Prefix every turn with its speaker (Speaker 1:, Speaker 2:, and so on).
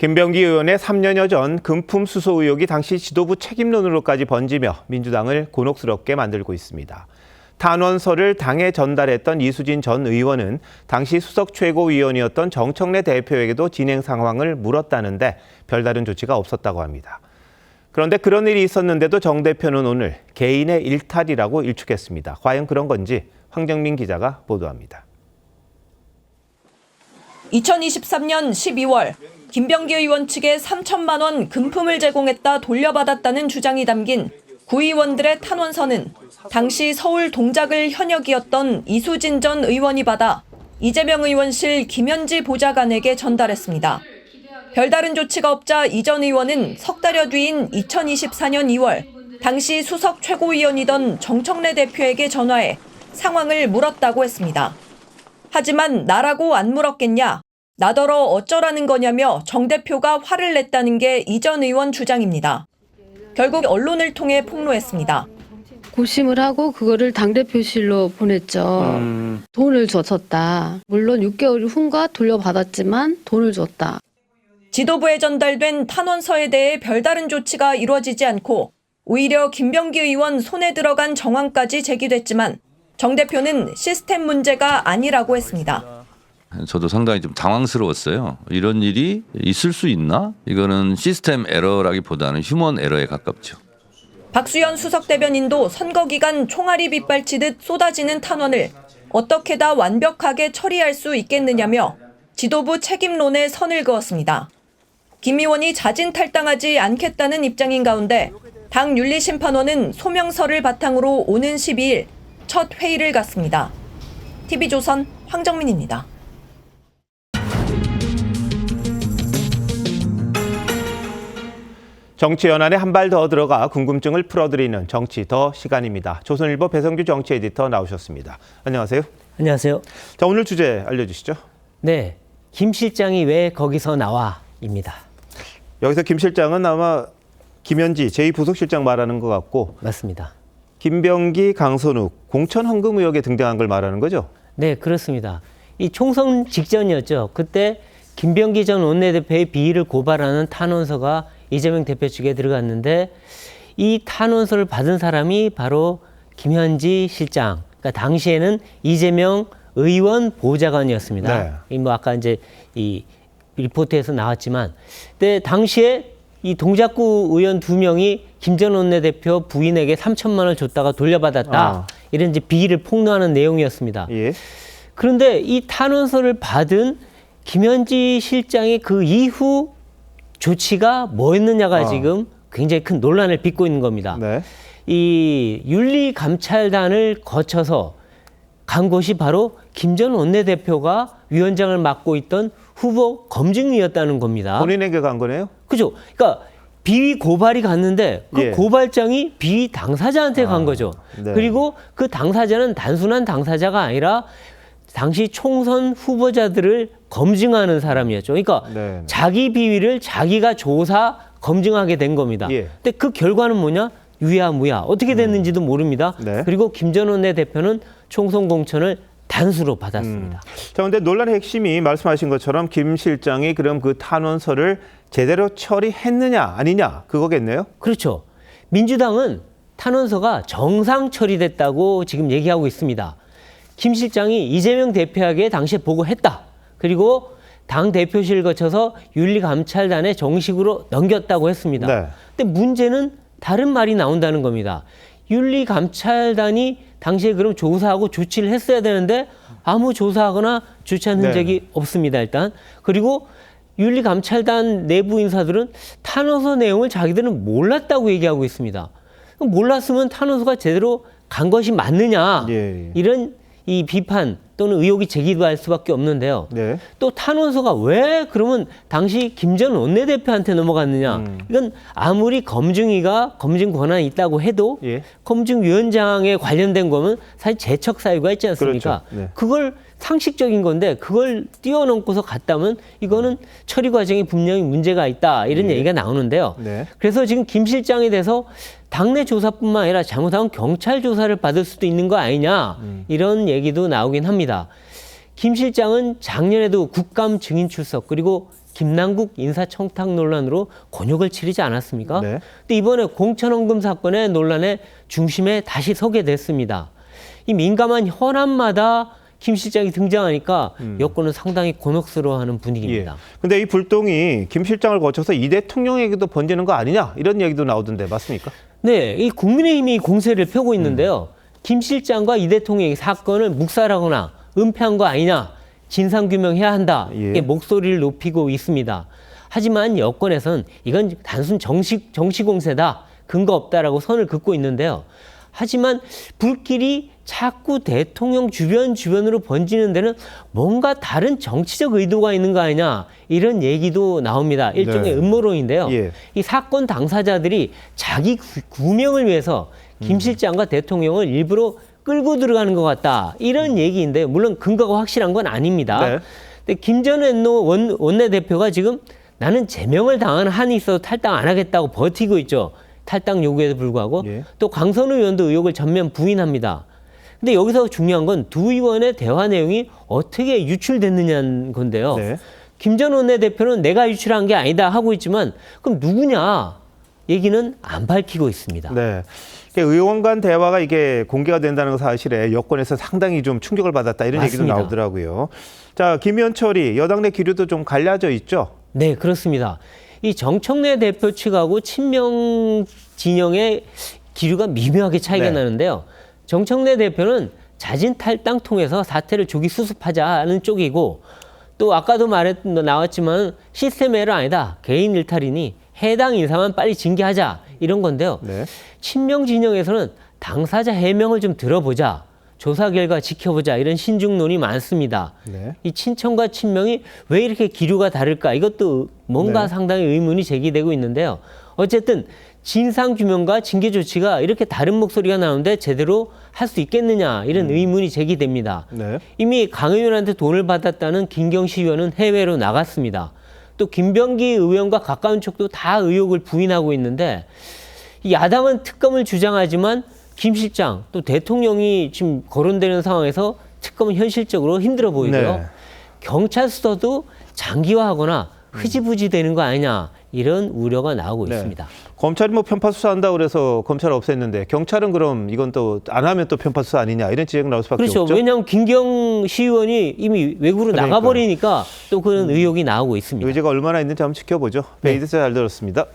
Speaker 1: 김병기 의원의 3년여 전 금품 수수 의혹이 당시 지도부 책임론으로까지 번지며 민주당을 곤혹스럽게 만들고 있습니다. 탄원서를 당에 전달했던 이수진 전 의원은 당시 수석 최고위원이었던 정청래 대표에게도 진행 상황을 물었다는데 별다른 조치가 없었다고 합니다. 그런데 그런 일이 있었는데도 정 대표는 오늘 개인의 일탈이라고 일축했습니다. 과연 그런 건지 황정민 기자가 보도합니다.
Speaker 2: 2023년 12월 김병기 의원 측에 3천만 원 금품을 제공했다 돌려받았다는 주장이 담긴 구의원들의 탄원서는 당시 서울 동작을 현역이었던 이수진 전 의원이 받아 이재명 의원실 김현지 보좌관에게 전달했습니다. 별다른 조치가 없자 이 전 의원은 석 달여 뒤인 2024년 2월 당시 수석 최고위원이던 정청래 대표에게 전화해 상황을 물었다고 했습니다. 하지만 나라고 안 물었겠냐, 나더러 어쩌라는 거냐며 정 대표가 화를 냈다는 게 이 전 의원 주장입니다. 결국 언론을 통해 폭로했습니다.
Speaker 3: 고심을 하고 그거를 당대표실로 보냈죠. 돈을 줬었다. 물론 6개월 후인가 돌려받았지만 돈을 줬다.
Speaker 2: 지도부에 전달된 탄원서에 대해 별다른 조치가 이루어지지 않고 오히려 김병기 의원 손에 들어간 정황까지 제기됐지만 정 대표는 시스템 문제가 아니라고 했습니다.
Speaker 4: 저도 상당히 좀 당황스러웠어요. 이런 일이 있을 수 있나? 이거는 시스템 에러라기보다는 휴먼 에러에 가깝죠.
Speaker 2: 박수현 수석 대변인도 선거 기간 총알이 빗발치듯 쏟아지는 탄원을 어떻게 다 완벽하게 처리할 수 있겠느냐며 지도부 책임론에 선을 그었습니다. 김 의원이 자진 탈당하지 않겠다는 입장인 가운데 당 윤리심판원은 소명서를 바탕으로 오는 12일 첫 회의를 갖습니다. TV조선 황정민입니다.
Speaker 1: 정치 연안에 한 발 더 들어가 궁금증을 풀어드리는 정치 더 시간입니다. 조선일보 배성규 정치 에디터 나오셨습니다. 안녕하세요.
Speaker 5: 안녕하세요.
Speaker 1: 자, 오늘 주제 알려주시죠.
Speaker 5: 네, 김 실장이 왜 거기서 나와입니다.
Speaker 1: 여기서 김 실장은 아마 김현지 제2부속실장 말하는 것 같고
Speaker 5: 맞습니다.
Speaker 1: 김병기, 강선욱 공천 헌금 의혹에 등장한 걸 말하는 거죠?
Speaker 5: 네, 그렇습니다. 이 총선 직전이었죠. 그때 김병기 전 원내대표의 비리를 고발하는 탄원서가 이재명 대표 측에 들어갔는데 이 탄원서를 받은 사람이 바로 김현지 실장. 그러니까 당시에는 이재명 의원 보좌관이었습니다.
Speaker 1: 네.
Speaker 5: 뭐 아까 이제 이 리포트에서 나왔지만, 근데 당시에 이 동작구 의원 2명이 김 전 원내대표 부인에게 3천만 원을 줬다가 돌려받았다. 이런 이제 비리를 폭로하는 내용이었습니다.
Speaker 1: 예.
Speaker 5: 그런데 이 탄원서를 받은 김현지 실장의 그 이후 조치가 뭐였느냐가 지금 굉장히 큰 논란을 빚고 있는 겁니다.
Speaker 1: 네.
Speaker 5: 이 윤리감찰단을 거쳐서 간 곳이 바로 김 전 원내대표가 위원장을 맡고 있던 후보 검증위였다는 겁니다.
Speaker 1: 본인에게 간 거네요?
Speaker 5: 그죠? 그러니까 비위 고발이 갔는데 그
Speaker 1: 예.
Speaker 5: 고발장이 비위 당사자한테 간 거죠.
Speaker 1: 네.
Speaker 5: 그리고 그 당사자는 단순한 당사자가 아니라 당시 총선 후보자들을 검증하는 사람이었죠. 그러니까
Speaker 1: 네.
Speaker 5: 자기 비위를 자기가 조사 검증하게 된 겁니다.
Speaker 1: 예.
Speaker 5: 근데 그 결과는 뭐냐? 유야 무야. 어떻게 됐는지도 모릅니다.
Speaker 1: 네.
Speaker 5: 그리고 김 전 원내대표는 총선 공천을 단수로 받았습니다.
Speaker 1: 자, 근데 논란의 핵심이 말씀하신 것처럼 김 실장이 그럼 그 탄원서를 제대로 처리했느냐 아니냐 그거겠네요?
Speaker 5: 그렇죠. 민주당은 탄원서가 정상 처리됐다고 지금 얘기하고 있습니다. 김 실장이 이재명 대표에게 당시에 보고했다. 그리고 당 대표실 거쳐서 윤리감찰단에 정식으로 넘겼다고 했습니다.
Speaker 1: 네.
Speaker 5: 근데 문제는 다른 말이 나온다는 겁니다. 윤리감찰단이 당시에 그럼 조사하고 조치를 했어야 되는데 아무 조사하거나 조치한 흔적이 없습니다, 일단. 그리고 윤리감찰단 내부 인사들은 탄원서 내용을 자기들은 몰랐다고 얘기하고 있습니다. 몰랐으면 탄원서가 제대로 간 것이 맞느냐,
Speaker 1: 예.
Speaker 5: 이런 이 비판 또는 의혹이 제기될 수밖에 없는데요.
Speaker 1: 네.
Speaker 5: 또 탄원서가 왜 그러면 당시 김 전 원내대표한테 넘어갔느냐. 이건 아무리 검증위가 검증 권한이 있다고 해도
Speaker 1: 예.
Speaker 5: 검증위원장에 관련된 거면 사실 제척 사유가 있지 않습니까?
Speaker 1: 그렇죠. 네.
Speaker 5: 그걸 상식적인 건데 그걸 뛰어넘고서 갔다면 이거는 처리 과정에 분명히 문제가 있다. 이런 얘기가 나오는데요.
Speaker 1: 네.
Speaker 5: 그래서 지금 김 실장에 대해서 당내 조사뿐만 아니라 잘못하면 경찰 조사를 받을 수도 있는 거 아니냐. 이런 얘기도 나오긴 합니다. 김 실장은 작년에도 국감 증인 출석 그리고 김남국 인사청탁 논란으로 곤욕을 치르지 않았습니까?
Speaker 1: 네.
Speaker 5: 근데 이번에 공천원금 사건의 논란의 중심에 다시 서게 됐습니다. 이 민감한 현안마다 김 실장이 등장하니까 여권은 상당히 곤혹스러워하는 분위기입니다.
Speaker 1: 근데 이 불똥이 김 실장을 거쳐서 이 대통령에게도 번지는 거 아니냐 이런 얘기도 나오던데 맞습니까?
Speaker 5: 네, 이 국민의힘이 공세를 펴고 있는데요. 김 실장과 이 대통령의 사건을 묵살하거나 은폐한 거 아니냐, 진상규명해야 한다,
Speaker 1: 예.
Speaker 5: 이렇게 목소리를 높이고 있습니다. 하지만 여권에서는 이건 단순 정치 공세다, 근거 없다라고 선을 긋고 있는데요. 하지만 불길이 자꾸 대통령 주변으로 번지는 데는 뭔가 다른 정치적 의도가 있는 거 아니냐, 이런 얘기도 나옵니다. 일종의
Speaker 1: 네.
Speaker 5: 음모론인데요.
Speaker 1: 예.
Speaker 5: 이 사건 당사자들이 자기 구명을 위해서 김 실장과 대통령을 일부러 끌고 들어가는 것 같다, 이런 얘기인데요. 물론 근거가 확실한 건 아닙니다.
Speaker 1: 네.
Speaker 5: 근데 김 전 원내대표가 지금 나는 제명을 당하는 한이 있어도 탈당 안 하겠다고 버티고 있죠. 탈당 요구에도 불구하고.
Speaker 1: 예.
Speaker 5: 또 강선우 의원도 의혹을 전면 부인합니다. 근데 여기서 중요한 건 두 의원의 대화 내용이 어떻게 유출됐느냐는 건데요.
Speaker 1: 네.
Speaker 5: 김 전 원내대표는 내가 유출한 게 아니다 하고 있지만 그럼 누구냐 얘기는 안 밝히고 있습니다.
Speaker 1: 네. 의원 간 대화가 이게 공개가 된다는 사실에 여권에서 상당히 좀 충격을 받았다 이런 얘기도
Speaker 5: 맞습니다.
Speaker 1: 나오더라고요. 자, 김현철이 여당 내 기류도 좀 갈라져 있죠?
Speaker 5: 네, 그렇습니다. 이 정청래 대표 측하고 친명 진영의 기류가 미묘하게 차이가
Speaker 1: 네.
Speaker 5: 나는데요. 정청래 대표는 자진 탈당 통해서 사태를 조기 수습하자는 쪽이고, 또 아까도 나왔지만 시스템 에러 아니다, 개인 일탈이니 해당 인사만 빨리 징계하자, 이런 건데요.
Speaker 1: 네.
Speaker 5: 친명 진영에서는 당사자 해명을 좀 들어보자, 조사 결과 지켜보자, 이런 신중론이 많습니다.
Speaker 1: 네.
Speaker 5: 이 친청과 친명이 왜 이렇게 기류가 다를까? 이것도 뭔가
Speaker 1: 네.
Speaker 5: 상당히 의문이 제기되고 있는데요. 어쨌든 진상규명과 징계 조치가 이렇게 다른 목소리가 나오는데 제대로 할 수 있겠느냐, 이런 의문이 제기됩니다.
Speaker 1: 네.
Speaker 5: 이미 강 의원한테 돈을 받았다는 김경시 의원은 해외로 나갔습니다. 또 김병기 의원과 가까운 척도 다 의혹을 부인하고 있는데, 이 야당은 특검을 주장하지만 김 실장 또 대통령이 지금 거론되는 상황에서 특검은 현실적으로 힘들어 보이고요.
Speaker 1: 네.
Speaker 5: 경찰 수사도 장기화하거나 흐지부지 되는 거 아니냐, 이런 우려가 나오고
Speaker 1: 네.
Speaker 5: 있습니다.
Speaker 1: 검찰이 뭐 편파 수사한다고 그래서 검찰 없앴는데 경찰은 그럼 이건 또 안 하면 또 편파 수사 아니냐 이런 지적 나올 수밖에
Speaker 5: 그렇죠.
Speaker 1: 없죠.
Speaker 5: 왜냐하면 김경시 의원이 이미 외국으로
Speaker 1: 그러니까요.
Speaker 5: 나가버리니까 또 그런 의혹이 나오고 있습니다.
Speaker 1: 의제가 얼마나 있는지 한번 지켜보죠. 베이드스 잘 들었습니다.